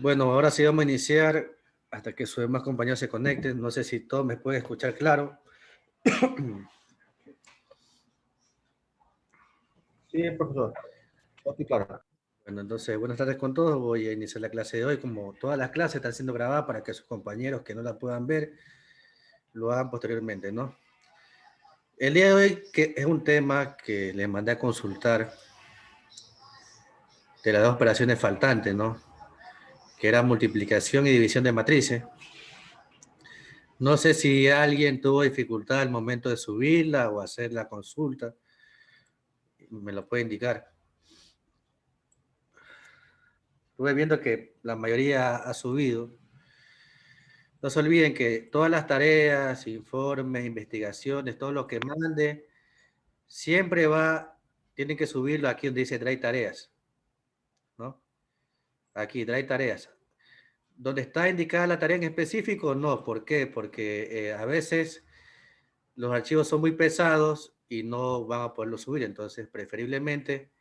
Bueno, ahora sí vamos a iniciar hasta que sus demás compañeros se conecten. No sé si todos me pueden escuchar claro. Sí, profesor. Estoy claro. Bueno, entonces, buenas tardes con todos. Voy a iniciar la clase de hoy. Como todas las clases están siendo grabadas para que sus compañeros que no la puedan ver lo hagan posteriormente, ¿no? El día de hoy, que es un tema que les mandé a consultar de las dos operaciones faltantes, ¿no? Que era multiplicación y división de matrices. No sé si alguien tuvo dificultad al momento de subirla o hacer la consulta. Me lo puede indicar. Estuve viendo que la mayoría ha subido. No se olviden que todas las tareas, informes, investigaciones, todo lo que mande, siempre tienen que subirlo aquí donde dice Drive Tareas, ¿no? Aquí, Drive Tareas. Donde está indicada la tarea en específico, no. ¿Por qué? Porque a veces los archivos son muy pesados y no van a poderlo subir. Entonces, preferiblemente,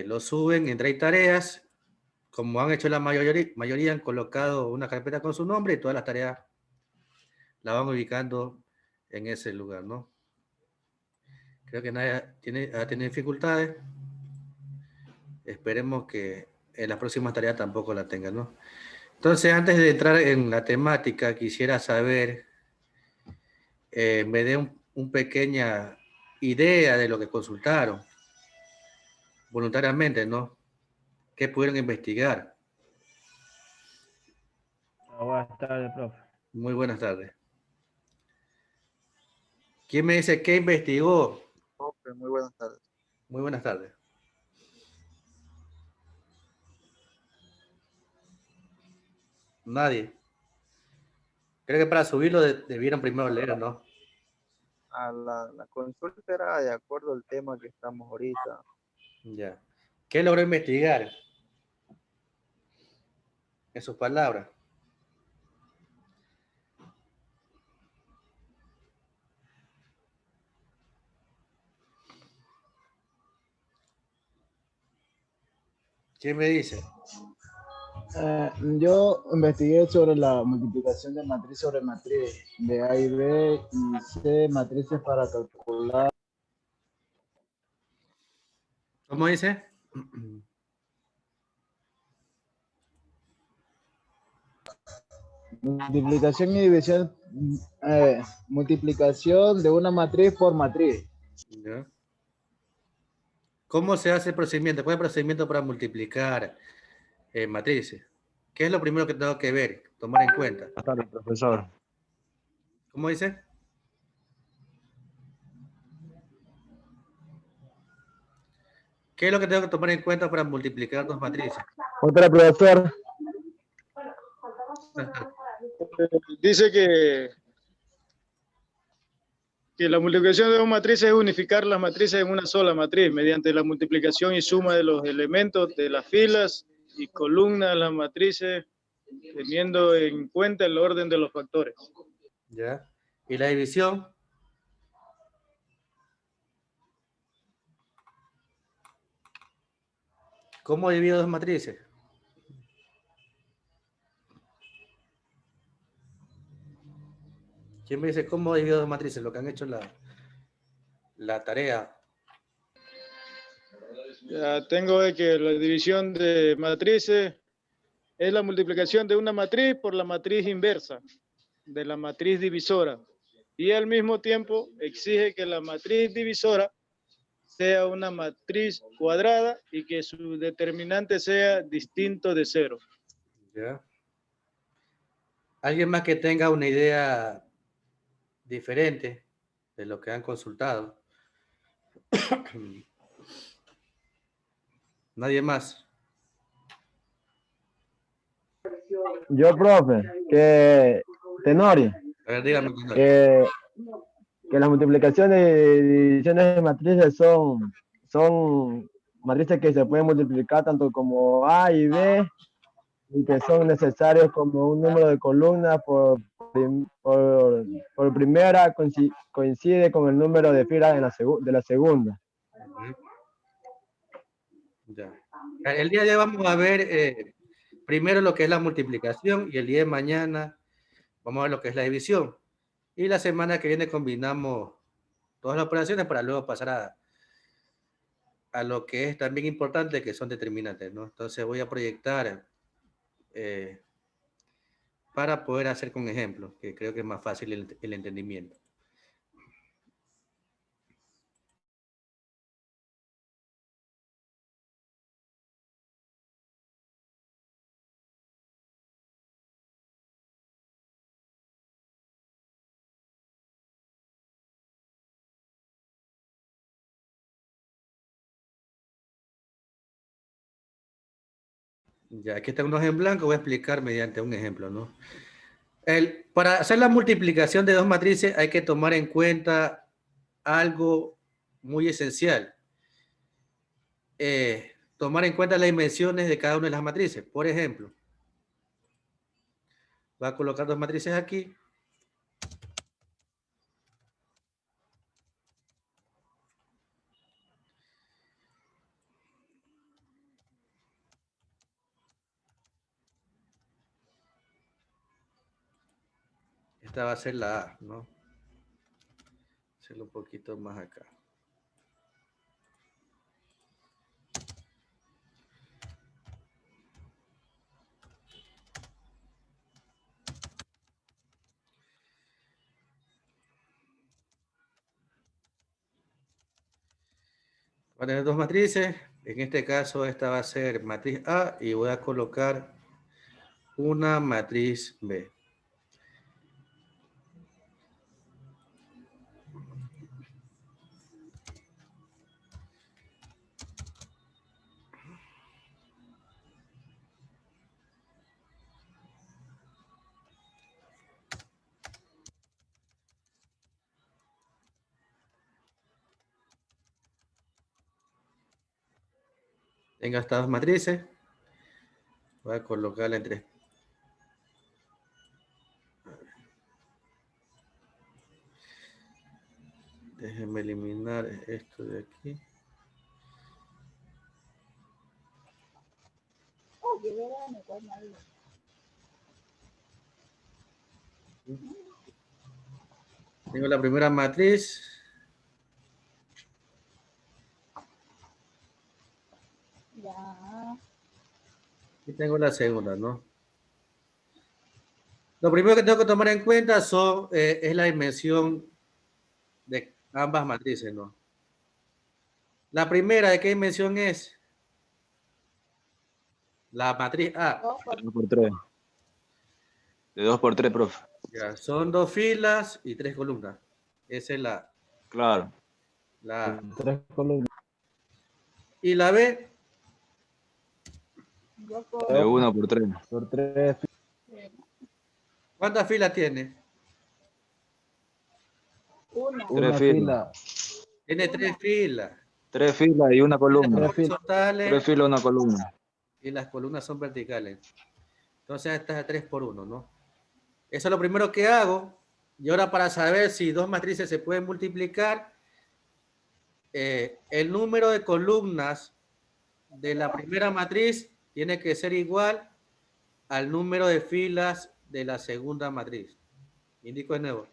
lo suben en Drive Tareas. Como han hecho la mayoría, han colocado una carpeta con su nombre y todas las tareas la van ubicando en ese lugar, ¿no? Creo que nadie ha tenido dificultades. Esperemos que en las próximas tareas tampoco la tengan, ¿no? Entonces, antes de entrar en la temática, quisiera saber, me dé un pequeña idea de lo que consultaron voluntariamente, ¿no? ¿Qué pudieron investigar? Buenas tardes, profe. Muy buenas tardes. ¿Quién me dice qué investigó? Profe, muy buenas tardes. Muy buenas tardes. Nadie. Creo que para subirlo debieron primero leer, ¿no? La consulta era de acuerdo al tema que estamos ahorita. Ya. ¿Qué logró investigar? En sus palabras. ¿Quién me dice? Yo investigué sobre la multiplicación de matriz sobre matriz, de A y B y C, matrices para calcular. ¿Cómo dice? Multiplicación y división, multiplicación de una matriz por matriz. ¿Ya? ¿Cómo se hace el procedimiento? ¿Cuál es el procedimiento para multiplicar matrices? ¿Qué es lo primero que tengo que ver, tomar en cuenta? Buenas tardes, profesor. ¿Cómo dice? ¿Qué es lo que tengo que tomar en cuenta para multiplicar dos matrices? Otra, profesor. Dice que la multiplicación de dos matrices es unificar las matrices en una sola matriz mediante la multiplicación y suma de los elementos de las filas y columnas de las matrices, teniendo en cuenta el orden de los factores. ¿Ya? ¿Y la división? ¿Cómo divido dos matrices? ¿Quién me dice cómo divido dos matrices? Lo que han hecho la tarea. Ya tengo de que la división de matrices es la multiplicación de una matriz por la matriz inversa de la matriz divisora, y al mismo tiempo exige que la matriz divisora sea una matriz cuadrada y que su determinante sea distinto de cero. ¿Ya? ¿Alguien más que tenga una idea diferente de lo que han consultado? ¿Nadie más? Yo, profe, que Tenori, A ver, dígame. que las multiplicaciones y divisiones de matrices son matrices que se pueden multiplicar tanto como A y B y que son necesarios como un número de columnas por primera coincide con el número de filas de la segunda. Ya. El día de hoy vamos a ver primero lo que es la multiplicación y el día de mañana vamos a ver lo que es la división. Y la semana que viene combinamos todas las operaciones para luego pasar a lo que es también importante, que son determinantes, ¿no? Entonces voy a proyectar para poder hacer con ejemplos, que creo que es más fácil el entendimiento. Ya, aquí están unos en blanco, voy a explicar mediante un ejemplo, ¿no? Para hacer la multiplicación de dos matrices hay que tomar en cuenta algo muy esencial. Tomar en cuenta las dimensiones de cada una de las matrices. Por ejemplo, va a colocar dos matrices aquí. Esta va a ser la A, ¿no? Hacerlo un poquito más acá. Va a tener dos matrices. En este caso, esta va a ser matriz A y voy a colocar una matriz B. Tengo estas dos matrices. Voy a colocarla entre. Déjenme eliminar esto de aquí. Tengo la primera matriz. Y tengo la segunda, ¿no? Lo primero que tengo que tomar en cuenta es la dimensión de ambas matrices, ¿no? La primera, ¿de qué dimensión es? La matriz A. 3 por 3. De 2 por 3, profe. Ya, son dos filas y tres columnas. Esa es la Claro. A. 3 columnas. ¿Y la B? De 1 por 3. Por 3 ¿Cuántas filas tiene? una fila. Tiene tres filas. 3 filas y una columna. Tres filas. 3 Horizontales filas, una columna. y las columnas son verticales. Entonces esta es 3 por 1, ¿no? Eso es lo primero que hago. Y ahora para saber si dos matrices se pueden multiplicar, el número de columnas de la primera matriz tiene que ser igual al número de filas de la segunda matriz. Indico de nuevo.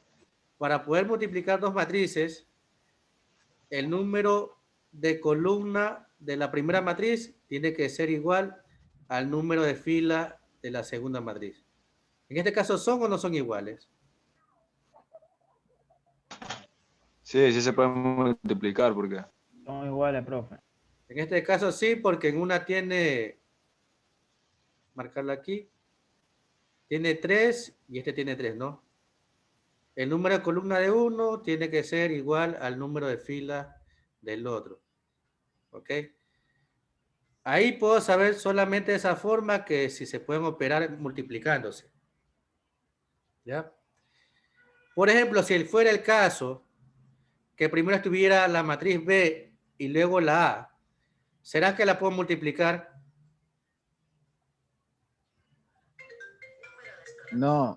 Para poder multiplicar dos matrices, el número de columna de la primera matriz tiene que ser igual al número de fila de la segunda matriz. En este caso, ¿son o no son iguales? Sí, sí se puede multiplicar porque. Son iguales, profe. En este caso sí, porque en una tiene, marcarla aquí, tiene 3 y este tiene 3, ¿no? El número de columna de uno tiene que ser igual al número de fila del otro. ¿Ok? Ahí puedo saber solamente de esa forma que si se pueden operar multiplicándose. ¿Ya? Por ejemplo, si fuera el caso que primero estuviera la matriz B y luego la A, ¿será que la puedo multiplicar? No,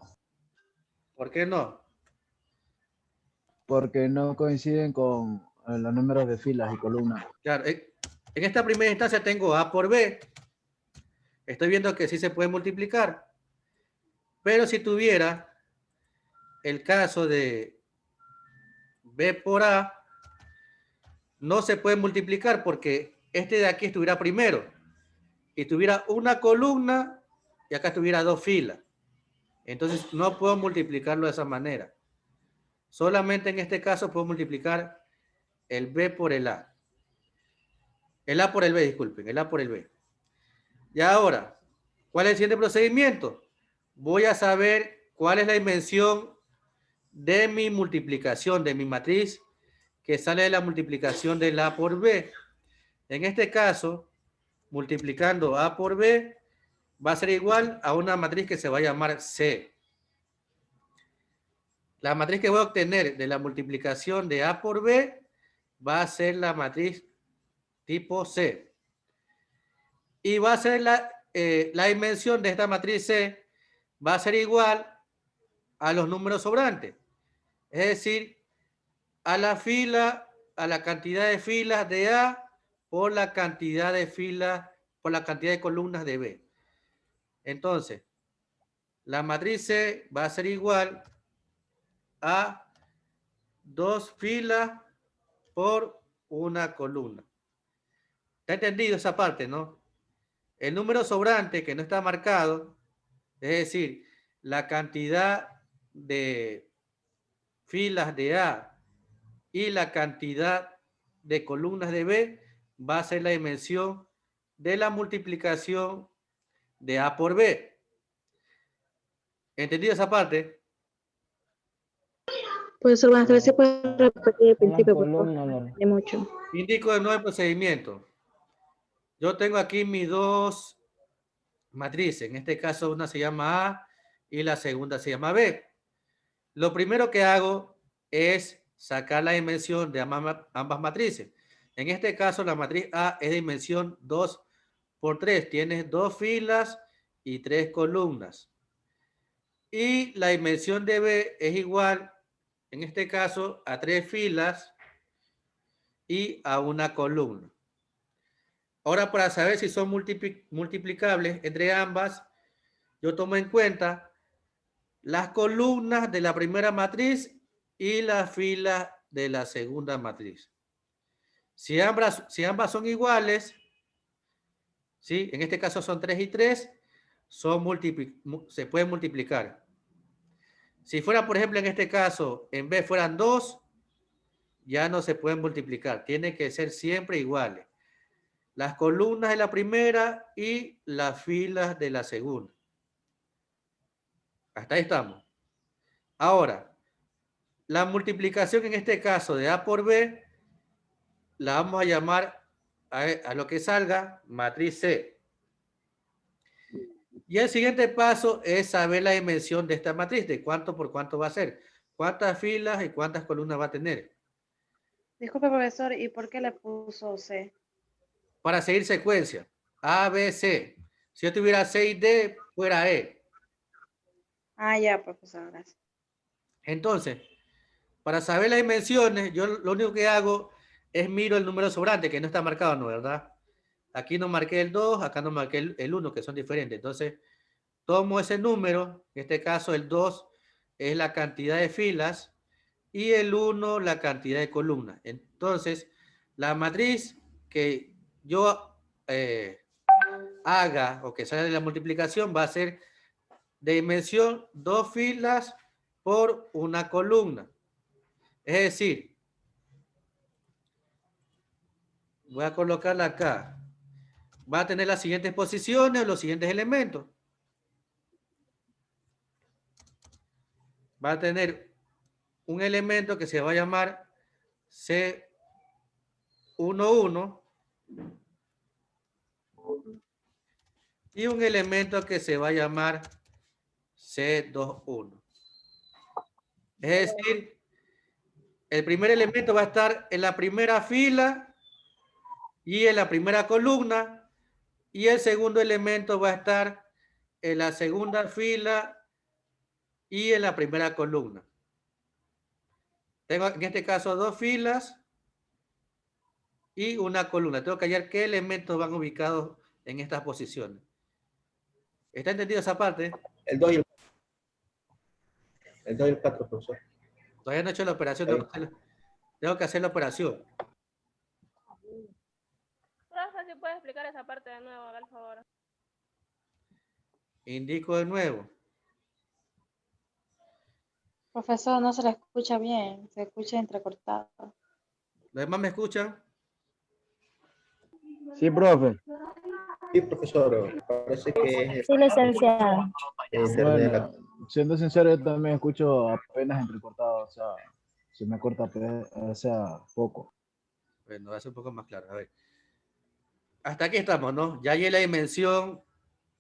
¿Por qué no? porque no coinciden con los números de filas y columnas. Claro, en esta primera instancia tengo A por B. Estoy viendo que sí se puede multiplicar. Pero si tuviera el caso de B por A, no se puede multiplicar porque este de aquí estuviera primero y tuviera una columna y acá tuviera dos filas. Entonces no puedo multiplicarlo de esa manera. Solamente en este caso puedo multiplicar el B por el A. El A por el B, disculpen, el A por el B. Y ahora, ¿cuál es el siguiente procedimiento? Voy a saber cuál es la dimensión de mi multiplicación, de mi matriz que sale de la multiplicación del A por B. En este caso, multiplicando A por B, va a ser igual a una matriz que se va a llamar C. La matriz que voy a obtener de la multiplicación de A por B va a ser la matriz tipo C. Y va a ser la dimensión de esta matriz C va a ser igual a los números sobrantes. Es decir, a la fila, a la cantidad de filas de A por la cantidad de filas, por la cantidad de columnas de B. Entonces, la matriz C va a ser igual a 2 filas por una columna. ¿Está entendido esa parte, no? El número sobrante que no está marcado, es decir, la cantidad de filas de A y la cantidad de columnas de B va a ser la dimensión de la multiplicación de A por B. ¿Entendido esa parte? Profesor, buenas tardes. ¿Se puede repetir el principio, por favor? columna, De mucho. Indico de nuevo el procedimiento. Yo tengo aquí mis dos matrices. En este caso una se llama A y la segunda se llama B. Lo primero que hago es sacar la dimensión de ambas matrices. En este caso la matriz A es de dimensión 2 por 3. Tiene 2 filas y 3 columnas. Y la dimensión de B es igual, en este caso, a 3 filas y a una columna. Ahora, para saber si son multiplicables entre ambas, yo tomo en cuenta las columnas de la primera matriz y las filas de la segunda matriz. Si ambas son iguales, ¿sí? En este caso son 3 y 3, se pueden multiplicar. Si fuera, por ejemplo, en este caso, en B fueran 2, ya no se pueden multiplicar. Tienen que ser siempre iguales. Las columnas de la primera y las filas de la segunda. Hasta ahí estamos. Ahora, la multiplicación en este caso de A por B, la vamos a llamar a lo que salga matriz C. Y el siguiente paso es saber la dimensión de esta matriz, de cuánto por cuánto va a ser. Cuántas filas y cuántas columnas va a tener. Disculpe, profesor, ¿y por qué le puso C? Para seguir secuencia. A, B, C. Si yo tuviera C y D, fuera E. Ah, ya, profesor, gracias. Entonces, para saber las dimensiones, yo lo único que hago es miro el número sobrante, que no está marcado, ¿no? ¿Verdad? Aquí no marqué el 2, acá no marqué el 1, que son diferentes. Entonces, tomo ese número, en este caso el 2 es la cantidad de filas y el 1 la cantidad de columnas. Entonces, la matriz que yo haga o que salga de la multiplicación va a ser de dimensión 2 filas por una columna. Es decir, voy a colocarla acá. Va a tener las siguientes posiciones, los siguientes elementos. Va a tener un elemento que se va a llamar C11 y un elemento que se va a llamar C21. Es decir, el primer elemento va a estar en la primera fila y en la primera columna, y el segundo elemento va a estar en la segunda fila y en la primera columna. Tengo en este caso 2 filas y una columna. Tengo que hallar qué elementos van ubicados en estas posiciones. ¿Está entendido esa parte? El 2 y el 4, profesor. Todavía no he hecho la operación. Tengo que hacer la operación. Profe, si puede explicar esa parte de nuevo, haga el favor. Indico de nuevo. Profesor, no se le escucha bien, se escucha entrecortado. ¿Los demás me escuchan? Sí, profe. Sí, profesor. Parece que es Sí, licenciado. Bueno, siendo sincero, yo también escucho apenas entrecortado, o sea, se me corta, o sea, poco. Bueno, va a ser un poco más claro. A ver. Hasta aquí estamos, ¿no? Ya hay la dimensión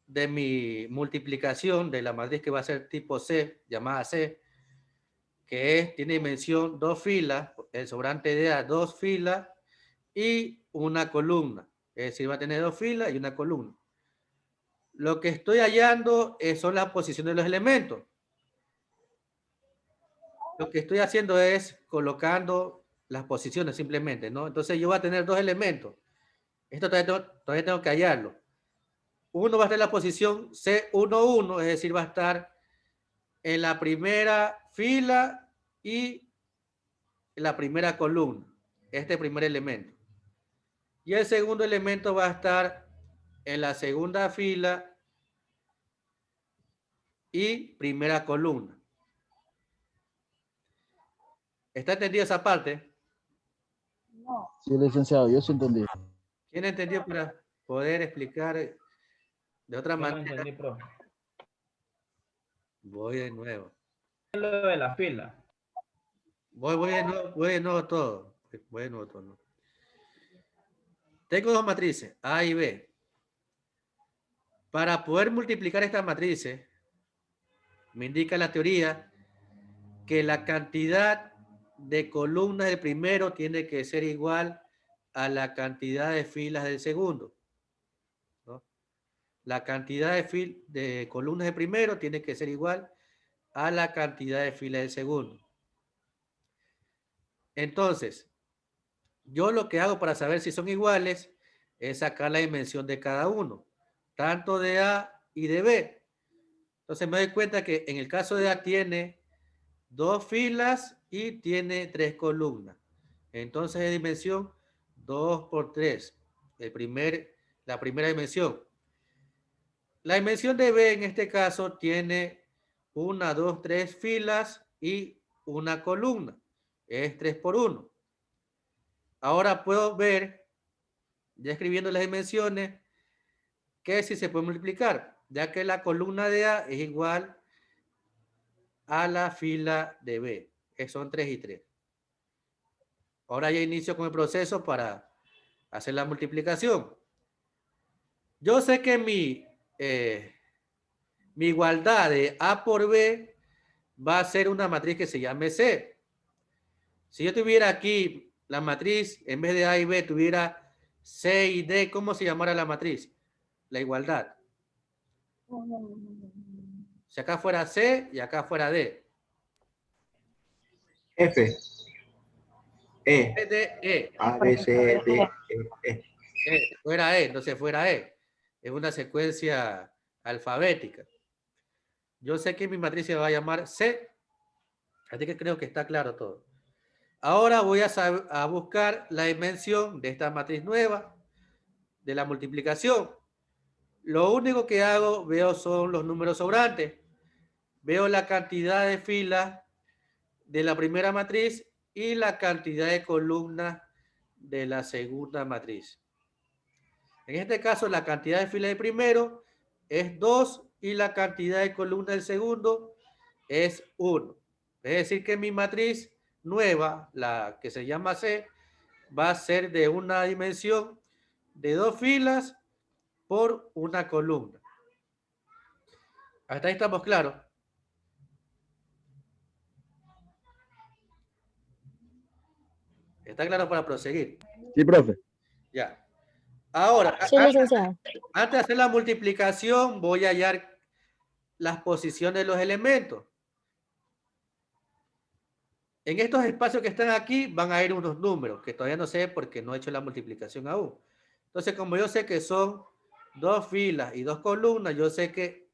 de mi multiplicación de la matriz que va a ser tipo C, llamada C, que tiene dimensión 2 filas, el sobrante de A 2 filas y una columna. Es decir, va a tener 2 filas y una columna. Lo que estoy hallando son las posiciones de los elementos. Lo que estoy haciendo es colocando las posiciones simplemente, ¿no? Entonces yo voy a tener 2 elementos. Esto todavía tengo que hallarlo. Uno va a estar en la posición C11, es decir, va a estar en la primera fila y en la primera columna, este primer elemento. Y el segundo elemento va a estar en la segunda fila y primera columna. ¿Está entendida esa parte? No. Sí, licenciado, yo sí entendí. ¿Quién entendió para poder explicar de otra manera? Entendí, profe. Voy de nuevo. Lo de la fila. Voy de nuevo todo. Voy de nuevo todo, ¿no? Tengo 2 matrices, A y B. Para poder multiplicar estas matrices, me indica la teoría que la cantidad de columnas del primero tiene que ser igual a la cantidad de filas del segundo, ¿no? La cantidad de columnas del primero tiene que ser igual a la cantidad de filas del segundo. Entonces, yo lo que hago para saber si son iguales es sacar la dimensión de cada uno, tanto de A y de B. Entonces me doy cuenta que en el caso de A tiene 2 filas y tiene 3 columnas. Entonces de dimensión 2 por 3. La primera dimensión. La dimensión de B en este caso tiene 1, 2, 3 filas y una columna. Es 3 por 1. Ahora puedo ver, ya escribiendo las dimensiones, que si se puede multiplicar, ya que la columna de A es igual a la fila de B, que son 3 y 3. Ahora ya inicio con el proceso para hacer la multiplicación. Yo sé que mi igualdad de A por B va a ser una matriz que se llame C. Si yo tuviera aquí la matriz, en vez de A y B, tuviera C y D, ¿cómo se llamara la matriz? La igualdad. Si acá fuera C y acá fuera D. F. E. D, E. A, B, C, D, E. Fuera E, entonces fuera E. Es una secuencia alfabética. Yo sé que mi matriz se va a llamar C, así que creo que está claro todo. Ahora voy a buscar la dimensión de esta matriz nueva, de la multiplicación. Lo único que hago, veo son los números sobrantes. Veo la cantidad de filas de la primera matriz y la cantidad de columnas de la segunda matriz. En este caso, la cantidad de filas del primero es 2 y la cantidad de columnas del segundo es 1. Es decir, que mi matriz nueva, la que se llama C, va a ser de una dimensión de 2 filas por una columna. Hasta ahí estamos claros. ¿Está claro para proseguir? Sí, profe. Ya. Ahora, Sí, licenciado. antes de hacer la multiplicación, voy a hallar las posiciones de los elementos. En estos espacios que están aquí van a ir unos números que todavía no sé porque no he hecho la multiplicación aún. Entonces, como yo sé que son 2 filas y 2 columnas, yo sé que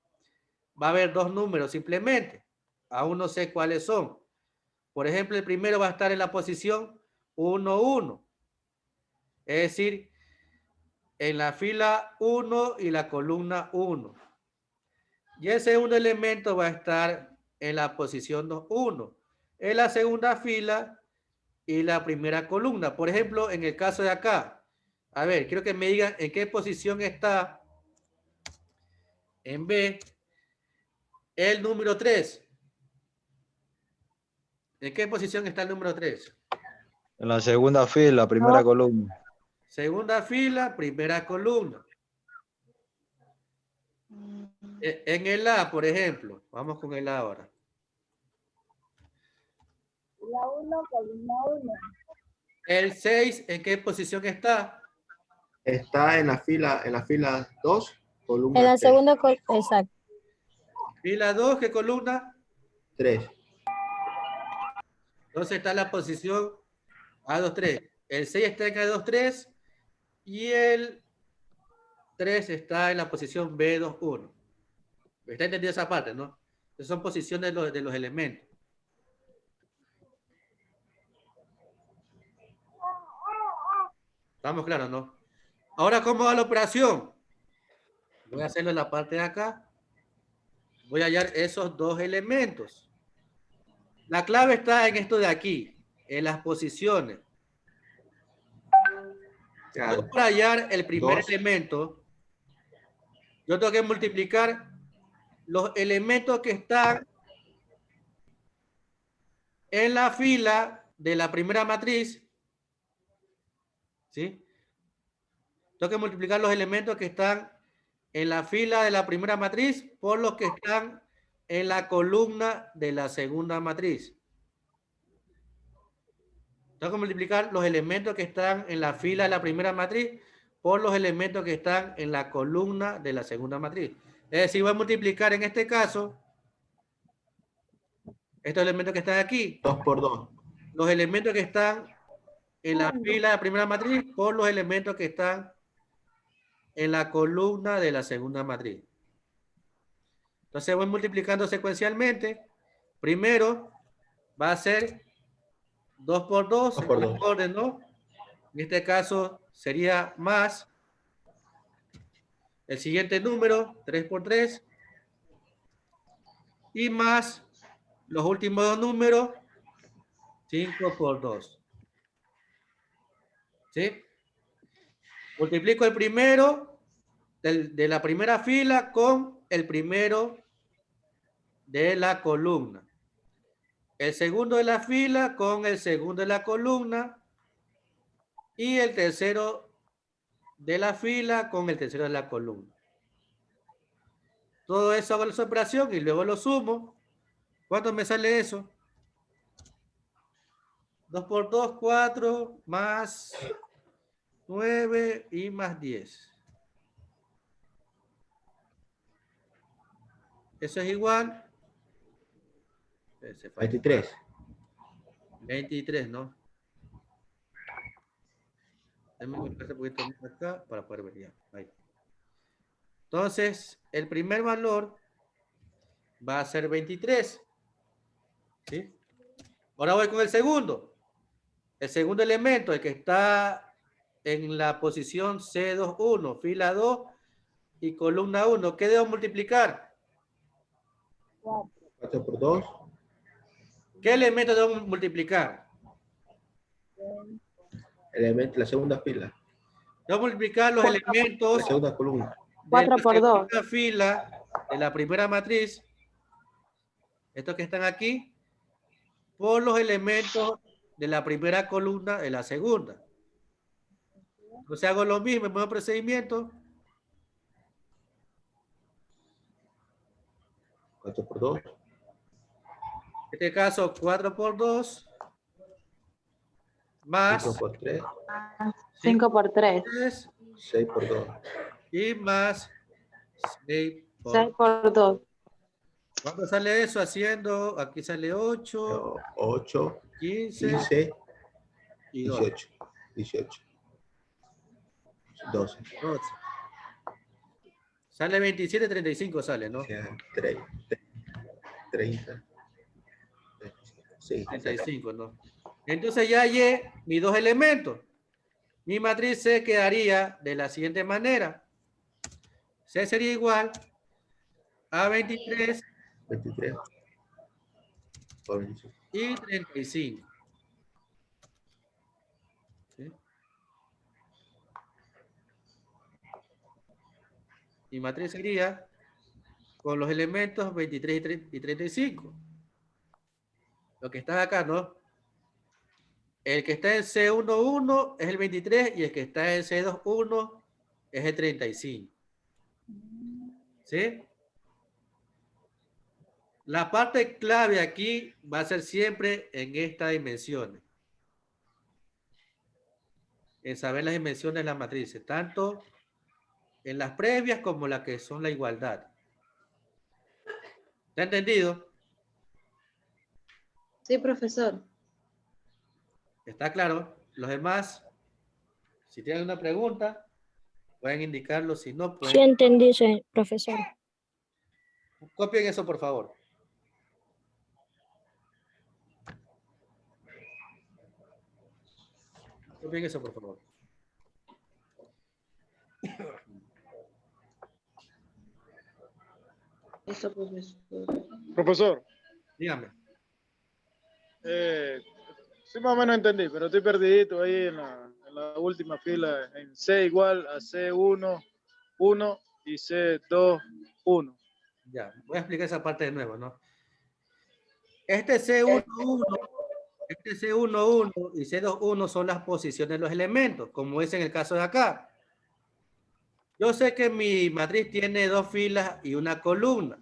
va a haber dos números simplemente. Aún no sé cuáles son. Por ejemplo, el primero va a estar en la posición 1, 1. Es decir, en la fila 1 y la columna 1. Y el segundo elemento va a estar en la posición 2, 1. En la segunda fila y la primera columna. Por ejemplo, en el caso de acá. A ver, quiero que me digan en qué posición está en B el número 3. ¿En qué posición está el número 3? En la segunda fila, primera columna. Segunda fila, primera columna. En el A, por ejemplo. Vamos con el A ahora. La 1, columna 1. El 6, ¿en qué posición está? Está en la fila 2, columna En la 3. segunda columna, exacto. Fila 2, ¿qué columna? 3. Entonces está en la posición A2, 3. El 6 está en A2, 3 y el 3 está en la posición B2, 1. ¿Está entendido esa parte, no? Esas son posiciones de los elementos. ¿Estamos claros, no? Ahora, ¿cómo va la operación? Voy a hacerlo en la parte de acá. Voy a hallar esos dos elementos. La clave está en esto de aquí, en las posiciones. Yo para hallar el primer elemento, yo tengo que multiplicar los elementos que están en la fila de la primera matriz. ¿Sí? Tengo que multiplicar los elementos que están en la fila de la primera matriz por los que están en la columna de la segunda matriz. Tengo que multiplicar los elementos que están en la fila de la primera matriz por los elementos que están en la columna de la segunda matriz. Es decir, voy a multiplicar en este caso estos elementos que están aquí. 2 por 2. Los elementos que están en la fila de la primera matriz por los elementos que están en la columna de la segunda matriz. Entonces voy multiplicando secuencialmente. Primero va a ser 2 por 2, en el orden, ¿no? En este caso sería más el siguiente número, 3 por 3, y más los últimos dos números, 5 por 2. ¿Sí? Multiplico el primero de la primera fila con el primero de la columna. El segundo de la fila con el segundo de la columna. Y el tercero de la fila con el tercero de la columna. Todo eso hago la operación y luego lo sumo. ¿Cuánto me sale eso? 2 por 2, 4, más 9 y más 10. Eso es igual. 23. 23, ¿no? Déjame colocar un poquito más acá para poder ver ya. Ahí. Entonces, el primer valor va a ser 23. ¿Sí? Ahora voy con el segundo. El segundo elemento, el que está en la posición C2, 1, fila 2 y columna 1. ¿Qué debo multiplicar? 4 por 2. ¿Qué elemento debo multiplicar? Elemento, la segunda fila. Debo multiplicar los elementos La segunda columna. 4 por 2. de la fila de la primera matriz, estos que están aquí, por los elementos de la primera columna de la segunda. Entonces hago lo mismo, el mismo procedimiento. 4 por 2. En este caso, 4 por 2, más 5 por 3. 5 por 3. 6 por 2. Y más 6 por 6 por 2. ¿Cuánto sale eso haciendo? Aquí sale 8, 8, 15, 15 y 18. 18. 12. 12. Sale 27, 35 sale, ¿no? 30. Sí, 35, ¿no? Entonces ya hallé mis dos elementos. Mi matriz C quedaría de la siguiente manera. C sería igual a 23 por 25. y 35. ¿Sí? Mi matriz sería con los elementos 23 y 35. Lo que está acá, ¿no? El que está en C11 es el 23 y el que está en C21 es el 35. ¿Sí? La parte clave aquí va a ser siempre en estas dimensiones. En saber las dimensiones de las matrices, tanto en las previas como las que son la igualdad. ¿Está entendido? Sí, profesor. ¿Está claro? Los demás, si tienen una pregunta, pueden indicarlo. Si no, pues Sí entendí, profesor. copien eso, por favor. Copien eso, por favor. Eso, profesor. Profesor, Dígame. sí más o menos entendí, pero estoy perdidito ahí en la última fila, en C igual a C1, 1 y C2, 1. Ya, voy a explicar esa parte de nuevo, ¿no? Este C11, este C11 y C21 son las posiciones de los elementos, como es en el caso de acá. Yo sé que mi matriz tiene dos filas y una columna.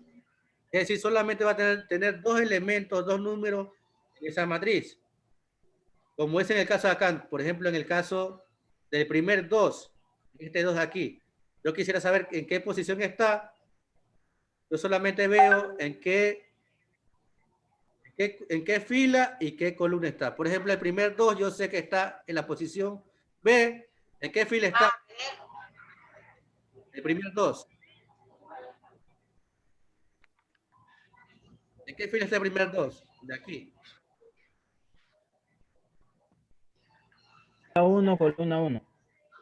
Es decir, solamente va a tener dos elementos, dos números en esa matriz. Como es en el caso de acá, por ejemplo, en el caso del primer 2, este 2 de aquí. Yo quisiera saber en qué posición está. Yo solamente veo en qué fila y qué columna está. Por ejemplo, el primer 2 yo sé que está en la posición B. ¿En qué fila está? El primer 2. ¿En qué fila está el primer 2? De aquí. Uno, columna 1.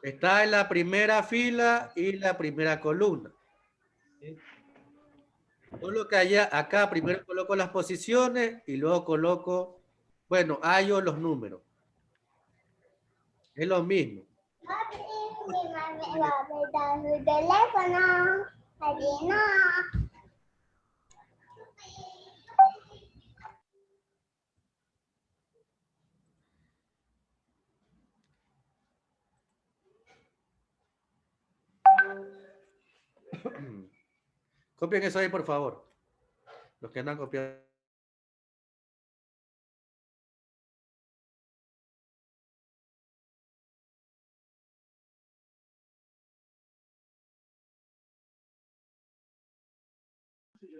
Está en la primera fila y la primera columna. ¿Sí? Solo que allá, acá primero coloco las posiciones y luego coloco, bueno, hallo los números. Es lo mismo. Me va a prestar su teléfono. Allí no. Copien eso ahí, por favor. Los que no han copiado.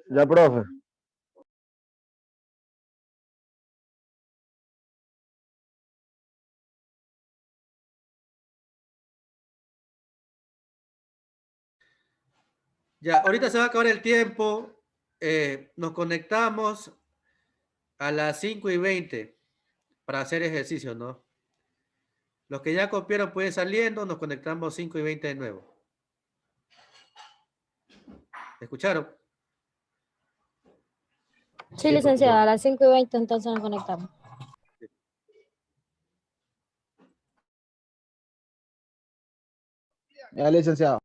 Ya, profe. Ya, ahorita se va a acabar el tiempo. Nos conectamos a las 5:20 para hacer ejercicio, ¿no? Los que ya copiaron pueden saliendo, nos conectamos 5:20 de nuevo. ¿Escucharon? Sí, licenciada, a las 5:20 entonces nos conectamos. Ya, licenciado.